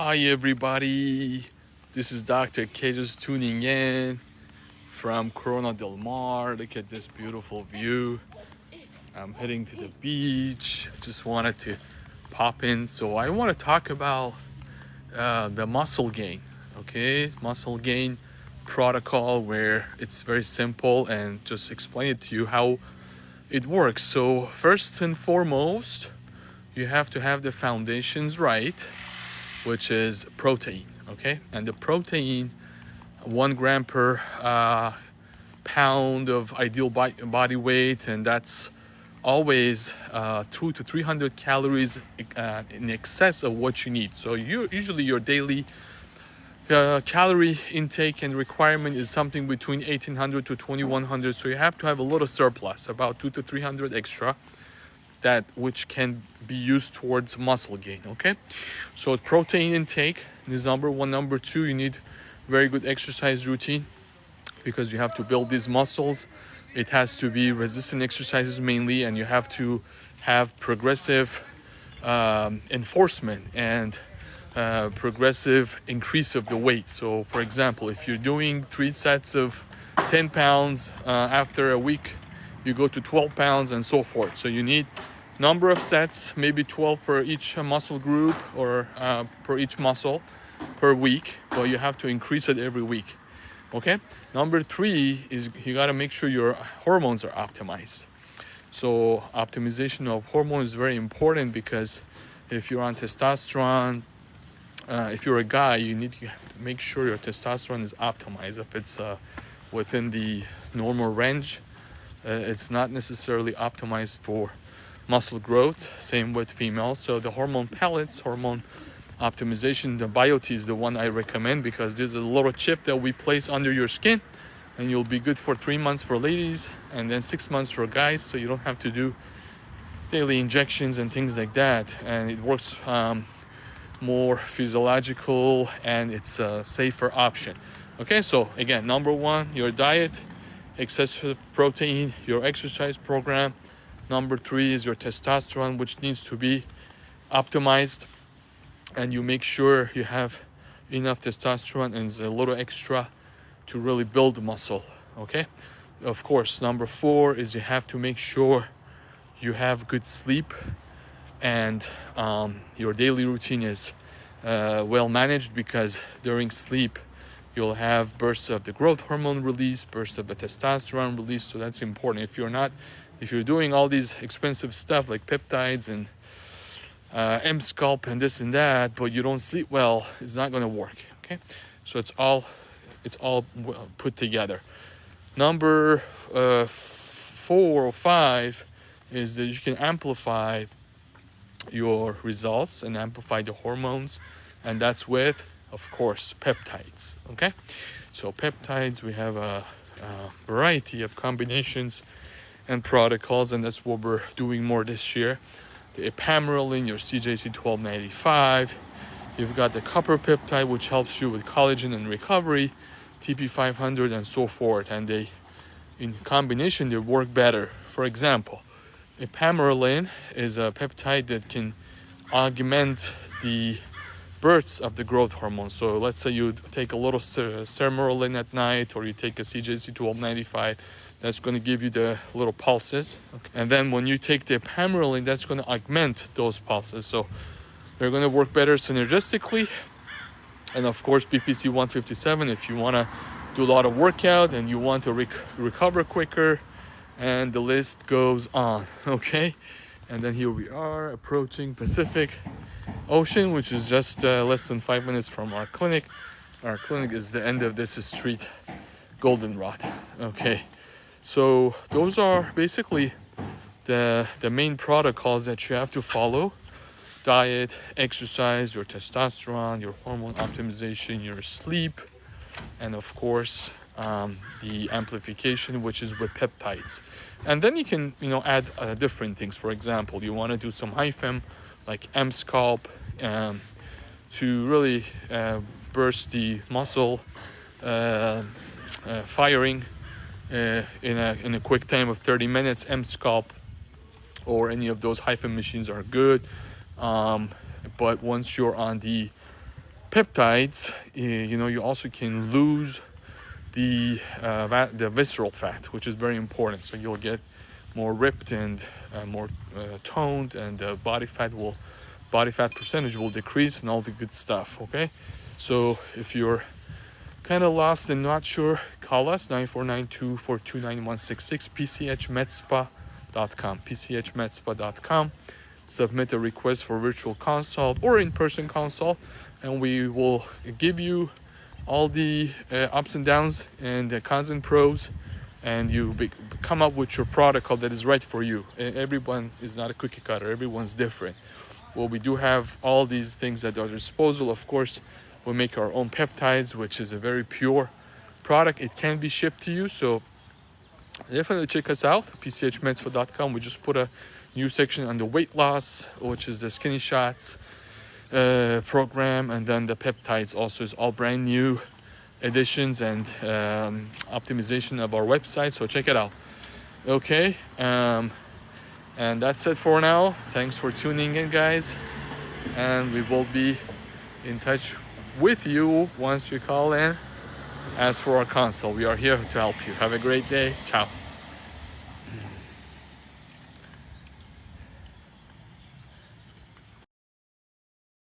Hi everybody, this is Dr. K just tuning in from Corona del Mar. Look at this beautiful view. I'm heading to the beach. Just wanted to pop in. So I want to talk about the muscle gain, okay? Muscle gain protocol where it's very simple and just explain it to you how it works. So first and foremost, you have to have the foundations right, which is protein, okay? And the protein, 1 gram per pound of ideal body weight, and that's always 200 to 300 calories in excess of what you need. So usually your daily calorie intake and requirement is something between 1800 to 2100. So you have to have a little surplus, about 200 to 300 extra, that which can be used towards muscle gain. Okay, so protein intake is number one. Number two, you need very good exercise routine because you have to build these muscles. It has to be resistant exercises mainly, and you have to have progressive enforcement and progressive increase of the weight. So for example, if you're doing 3 sets of 10 pounds, after a week you go to 12 pounds and so forth. So you need number of sets, maybe 12 per each muscle group or per each muscle per week, but you have to increase it every week. Okay, number three is you got to make sure your hormones are optimized. So optimization of hormones is very important because if you're on testosterone, if you're a guy, you need to make sure your testosterone is optimized. If it's within the normal range, it's not necessarily optimized for muscle growth. Same with females. So the hormone pellets, hormone optimization, the BioTE is the one I recommend because there's a little chip that we place under your skin, and you'll be good for 3 months for ladies and then 6 months for guys. So you don't have to do daily injections and things like that, and it works more physiological and it's a safer option. Okay, so again, number one, your diet, excessive protein, your exercise program. Number three is your testosterone, which needs to be optimized, and you make sure you have enough testosterone and a little extra to really build muscle. Okay, of course, number four is you have to make sure you have good sleep, and your daily routine is well managed, because during sleep you'll have bursts of the growth hormone release, bursts of the testosterone release. So that's important. If you're doing all these expensive stuff like peptides and M-Sculpt and this and that, but you don't sleep well, it's not going to work. Okay, so it's all put together. Number 4 or 5 is that you can amplify your results and amplify the hormones, and that's with, of course, peptides. Okay, so peptides, we have a variety of combinations and protocols, and that's what we're doing more this year. The ipamorelin, your CJC1295, you've got the copper peptide, which helps you with collagen and recovery, TP500 and so forth, and they, in combination, they work better. For example, ipamorelin is a peptide that can augment the bursts of the growth hormone. So let's say you take a little sermorelin at night, or you take a CJC1295, that's going to give you the little pulses. Okay. And then when you take the ipamorelin, that's going to augment those pulses. So they're going to work better synergistically. And of course, BPC 157, if you want to do a lot of workout and you want to recover quicker, and the list goes on. Okay, and then here we are approaching Pacific Ocean, which is just less than 5 minutes from our clinic. Our clinic is the end of this street, Goldenrod. Okay, so those are basically the main protocols that you have to follow: diet, exercise, your testosterone, your hormone optimization, your sleep, and of course the amplification, which is with peptides. And then you can add different things. For example, you want to do some HIFM like M-Sculpt to really burst the muscle firing in a quick time of 30 minutes. M-Sculpt or any of those HIFM machines are good, but once you're on the peptides, you know, you also can lose the visceral fat, which is very important. So you'll get more ripped and more toned, and body fat percentage will decrease, and all the good stuff. Okay, so if you're kind of lost and not sure, call us 9492429166, pchmedspa.com, pchmedspa.com. Submit a request for virtual consult or in-person consult, and we will give you all the ups and downs and the cons and pros, and you come up with your protocol that is right for you. Everyone is not a cookie cutter, everyone's different. Well, we do have all these things at our disposal. Of course, we make our own peptides, which is a very pure product. It can be shipped to you, so definitely check us out, pchmedspa.com. We just put a new section on the weight loss, which is the Skinny Shots program, and then the peptides also is all brand new additions and optimization of our website, so check it out. Okay, and that's it for now. Thanks for tuning in, guys, and we will be in touch with you once you call in. As for our consult, we are here to help you. Have a great day. Ciao.